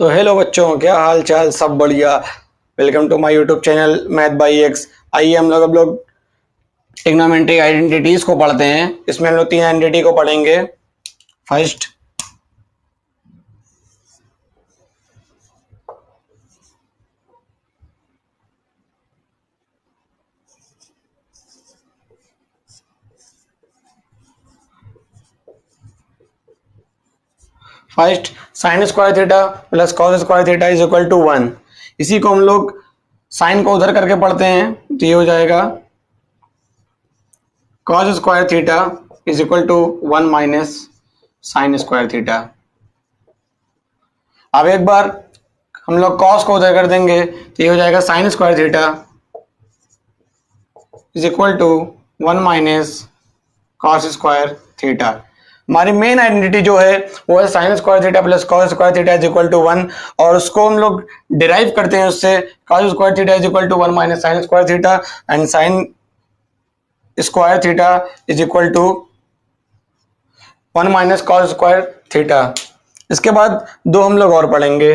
तो हेलो बच्चों, क्या हाल चाल? सब बढ़िया। Welcome to my YouTube channel math by X. आइए हम लोग ट्रिग्नोमेट्रिक आइडेंटिटीज को पढ़ते हैं। इसमें हम लोग तीन आइडेंटिटी को पढ़ेंगे। First, sine square theta plus cos square theta is equal to 1। इसी को हम लोग साइन को उधर करके पढ़ते हैं तो ये हो जाएगा cos square theta is equal to 1 minus sine square theta. अब एक बार हम लोग कॉस को उधर कर देंगे तो ये हो जाएगा sine square theta is equal to 1 minus cos square theta. हमारी मेन आइडेंटिटी जो है वो है sine square theta plus cos square theta is equal to 1, और उसको हम लोग डिराइव करते हैं उससे cos square theta is equal to 1 minus sine square theta and sine square theta is equal to 1 minus cos square theta. इसके बाद दो हम लोग और पढ़ेंगे।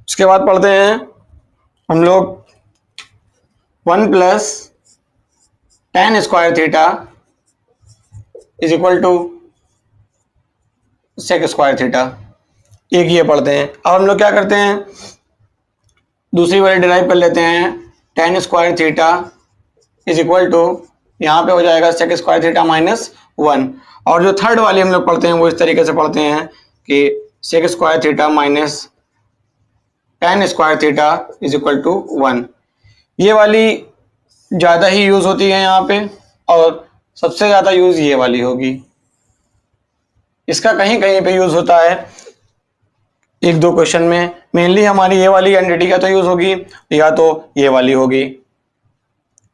उसके बाद पढ़ते हैं हम लोग 1 plus tan square theta is equal to sec square theta. एक ये पढ़ते हैं। अब हम लोग क्या करते हैं, दूसरी वाली डिराइव कर लेते हैं। tan square theta is equal to, यहाँ पे हो जाएगा सेक स्क्वायर थीटा माइनस 1। और जो थर्ड वाली हम लोग पढ़ते हैं वो इस तरीके से पढ़ते हैं कि sec square theta minus tan square theta is equal to 1। ये वाली ज़्यादा ही यूज़ होती है यहाँ पे, और सबसे ज़्यादा यूज़ ये वाली होगी। इसका कहीं कहीं पे यूज़ होता है एक दो क्वेश्चन में। मेनली हमारी ये वाली एंटिटी का तो यूज़ होगी या तो ये वाली होगी।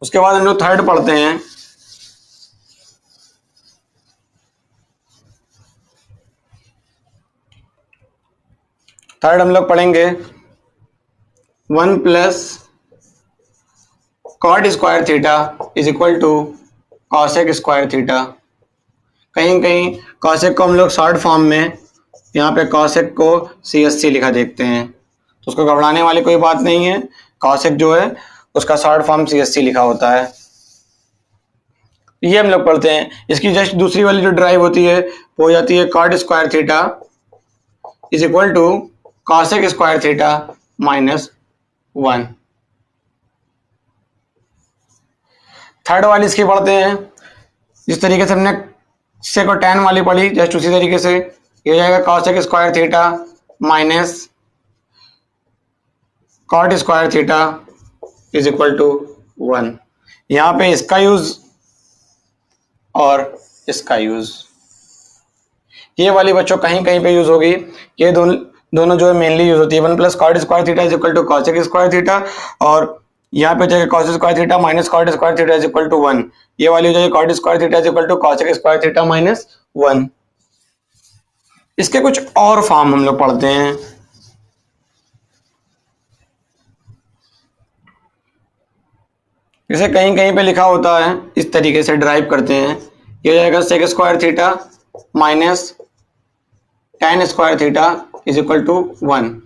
उसके बाद हम लोग थर्ड पढ़ते हैं। थर्ड हम लोग पढ़ेंगे 1 plus cot square theta is equal to cosec square theta. कहीं कहीं कॉसेक को हम लोग शॉर्ट फॉर्म में, यहाँ पे कॉसेक को CSC लिखा देखते हैं, तो उसको घबराने वाली कोई बात नहीं है। कॉसेक जो है उसका शॉर्ट फॉर्म CSC लिखा होता है। ये हम लोग पढ़ते हैं। इसकी जस्ट दूसरी वाली जो ड्राइव होती है वो हो जाती है cot square theta is equal to cosec square theta minus 1। Third वाली इसकी पढ़ते हैं। जिस तरीके से हमने सेक और tan वाली पढ़ी, जस्ट उसी तरीके से ये हो जाएगा cosec square theta minus cot square theta is equal to 1। यहाँ पे इसका यूज और इसका यूज, ये वाली बच्चों कहीं कहीं पे यूज होगी। ये दोनों जो है मेनली यूज होती है। 1 plus cot square theta is equal to cosec square theta, और यहाँ पे जाएगा cos square theta minus cot square theta is equal to 1। ये वाली हो जाएगी cot square theta is equal to cosec square theta minus 1। इसके कुछ और फॉर्म हम लोग पढ़ते हैं। जैसे कहीं कहीं पे लिखा होता है, इस तरीके से ड्राइव करते हैं। ये हो जाएगा sec square theta minus tan square theta is equal to 1।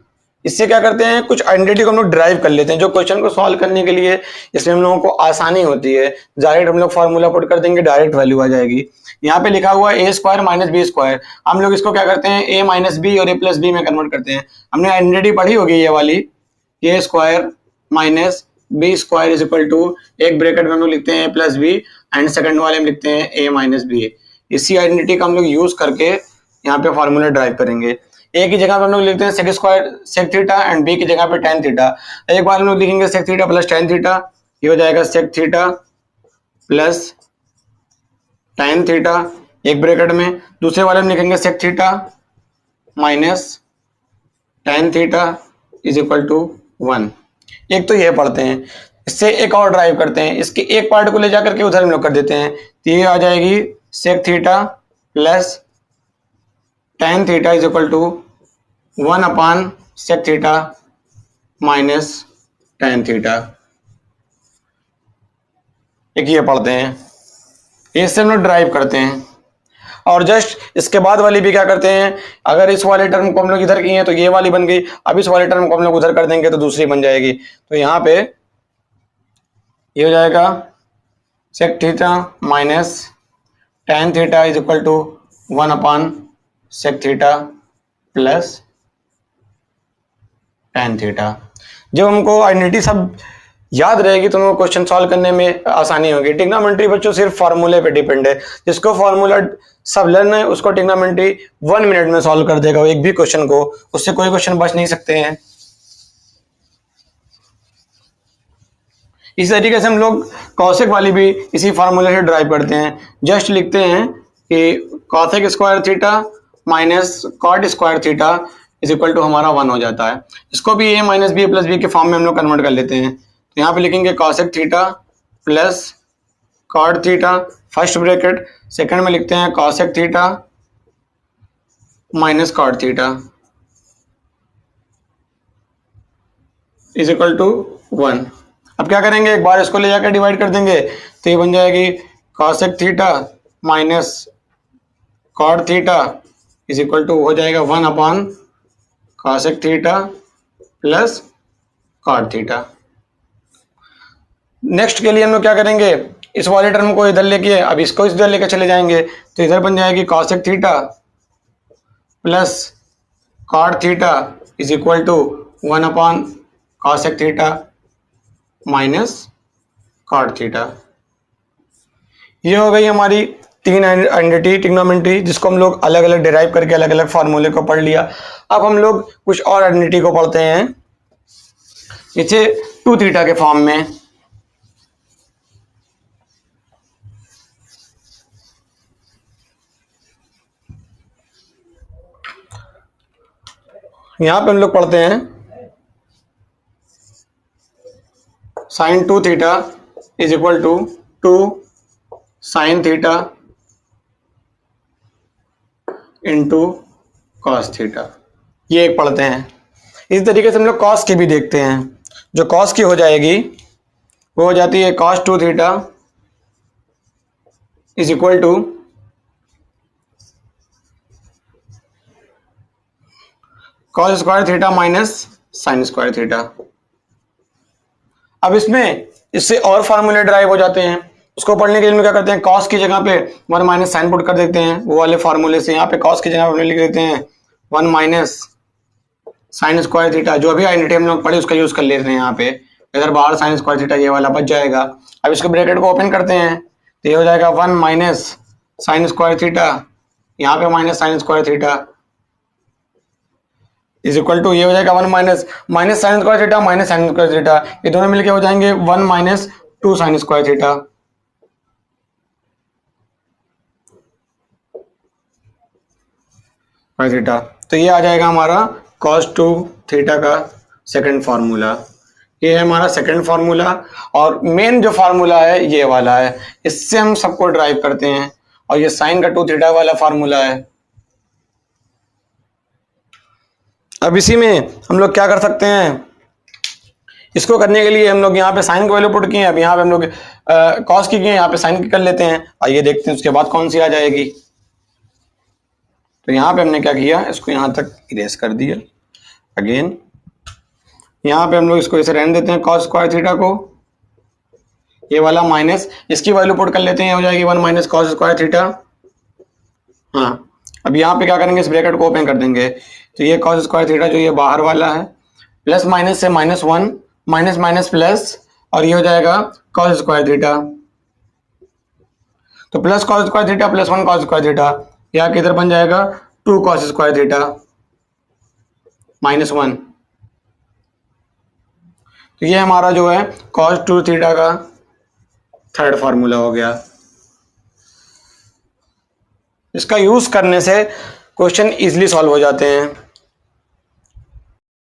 इससे क्या करते हैं, कुछ आइडेंटिटी को हम लोग ड्राइव कर लेते हैं जो क्वेश्चन को सॉल्व करने के लिए, इसमें हम लोगों को आसानी होती है। डायरेक्ट हम लोग फार्मूला पुट कर देंगे, डायरेक्ट वैल्यू आ जाएगी। यहाँ पे लिखा हुआ है a square minus b square. हम लोग इसको क्या करते हैं, a माइनस बी और a प्लस बी में कन्वर्ट करते हैं। हमने आइडेंटिटी पढ़ी होगी ये वाली, a square minus b square is equal to, एक ब्रैकेट में हम लोग लिखते हैं a plus b and second वाले में लिखते हैं a माइनस बी। इसी आइडेंटिटी का हम लोग यूज करके यहाँ पे फार्मूला ड्राइव करेंगे। ए की जगह पे हम लोग लिखते हैं sec square sec theta and b की जगह पे tan थीटा। एक बार हम लोग लिखेंगे sec theta plus tan theta, ये हो जाएगा sec theta plus tan theta एक ब्रैकेट में। दूसरे वाले में लिखेंगे sec theta minus tan theta is equal to 1। एक तो ये पढ़ते हैं। इससे एक और ड्राइव करते हैं। इसके एक पार्ट को ले जाकर के उधर हम लोग कर देते हैं, तो ये आ जाएगी sec theta plus tan theta is equal to 1 upon sec theta minus tan theta. एक ये पढ़ते हैं, इससे हम लोग ड्राइव करते हैं। और जस्ट इसके बाद वाली भी क्या करते हैं, अगर इस वाले टर्म को हम लोग इधर किए हैं तो ये वाली बन गई, अब इस वाले टर्म को हम लोग उधर कर देंगे तो दूसरी बन जाएगी। तो यहाँ पे ये हो जाएगा sec theta minus tan theta is equal to 1 upon sec theta plus tan theta. जब हमको आइडेंटिटी सब याद रहेगी तो हमको क्वेश्चन सॉल्व करने में आसानी होगी। ट्रिग्नोमेट्री बच्चों सिर्फ फार्मूले पे डिपेंड है, जिसको फार्मूला सब लर्न है उसको ट्रिग्नोमेट्री 1 मिनट में सॉल्व कर देगा एक भी क्वेश्चन को, उससे कोई क्वेश्चन बच नहीं सकते हैं। इस तरीके से हम लोग कॉसेक वाली भी इसी फार्मूले से ड्राइव करते हैं। जस्ट लिखते हैं कि cosec square theta minus cot square theta is equal to हमारा 1 हो जाता है। इसको भी a minus b plus b के फॉर्म में हम लोग कन्वर्ट कर लेते हैं। तो यहाँ पे लिखेंगे cosec theta plus cot theta first bracket, second में लिखते हैं cosec theta minus cot theta is equal to 1। अब क्या करेंगे, एक बार इसको ले जाकर डिवाइड कर देंगे तो ये बन जाएगी cosec theta minus cot theta is equal to हो जाएगा 1 upon cosec theta plus cot theta. Next के लिए हम लोग क्या करेंगे, इस वाले टर्म को इधर लेके अब इसको इधर लेके चले जाएंगे तो इधर बन जाएगी cosec theta plus cot theta is equal to 1 upon cosec theta minus cot theta. ये हो गई हमारी तीन आइडेंटिटी ट्रिग्नोमेट्री जिसको हम लोग अलग अलग डिराइव करके अलग अलग फार्मूले को पढ़ लिया। अब हम लोग कुछ और आइडेंटिटी को पढ़ते हैं, इसे 2 थीटा के फॉर्म में। यहां पे हम लोग पढ़ते हैं sine 2 theta is equal to 2 sine theta into cos theta, ये एक पढ़ते हैं। इस तरीके से हम लोग कॉस की भी देखते हैं। जो कॉस की हो जाएगी वो हो जाती है cos 2 theta is equal to cos square theta minus sine square theta. अब इससे और फार्मूले ड्राइव हो जाते हैं। उसको पढ़ने के लिए क्या करते हैं, कॉस की जगह पे 1 माइनस साइन पुट कर देते हैं वो वाले फार्मूले से। यहाँ पे कॉस की जगह पे लिख देते हैं 1 माइनस साइन स्क्वायर थीटा, जो अभी आइडेंटिटी हम लोग पढ़े उसका यूज कर लेते हैं। यहाँ पे इधर बाहर साइन स्क्वायर थीटा ये वाला बच जाएगा। अब इसको ब्रैकेट को ओपन करते हैं तो ये हो जाएगा 1 माइनस साइन स्क्वायर थीटा, यहाँ पे minus sine square theta is equal to ये हो जाएगा 1 minus minus sine square theta minus sine square theta, ये दोनों मिलके हो जाएंगे 1 minus 2 sine square theta. Theta तो ये आ जाएगा हमारा cos 2 थीटा का सेकंड फार्मूला। ये है हमारा सेकंड फार्मूला और मेन जो फार्मूला है ये वाला है, इससे हम सबको ड्राइव करते हैं। और ये साइन का 2 थीटा वाला फार्मूला है। अब इसी में हम लोग क्या कर सकते हैं, इसको करने के लिए हम लोग यहाँ पे साइन की वैल्यू पुट किए हैं, अब यहाँ पे हम लोग कॉस की किए, यहाँ पे साइन की कर लेते हैं। आइए देखते हैं उसके बाद कौन सी आ जाएगी। तो यहाँ पे हमने क्या किया, इसको यहाँ तक इरेज कर दिया। अगेन यहाँ पे हम लोग इसको ऐसे रहने देते हैं कॉस स्क्वायर थीटा को, ये वाला माइनस इसकी वैल्यू पुट कर लेते हैं, हो जाएगी 1 माइनस कॉस स्क्वायर थीटा। हाँ अब यहाँ पे क्या करेंगे, इस ब्रैकेट को ओपन कर देंगे तो ये कॉस स्क्वायर थीटा जो ये बाहर वाला है प्लस माइनस से -1 माइनस माइनस प्लस और ये हो जाएगा कॉस स्क्वायर थीटा। तो plus cos square theta plus 1 cos square theta, यहाँ किधर बन जाएगा 2 कॉस स्क्वायर थीटा -1। तो ये हमारा जो है cos 2 थीटा का थर्ड फार्मूला हो गया। इसका यूज करने से क्वेश्चन इजीली सॉल्व हो जाते हैं।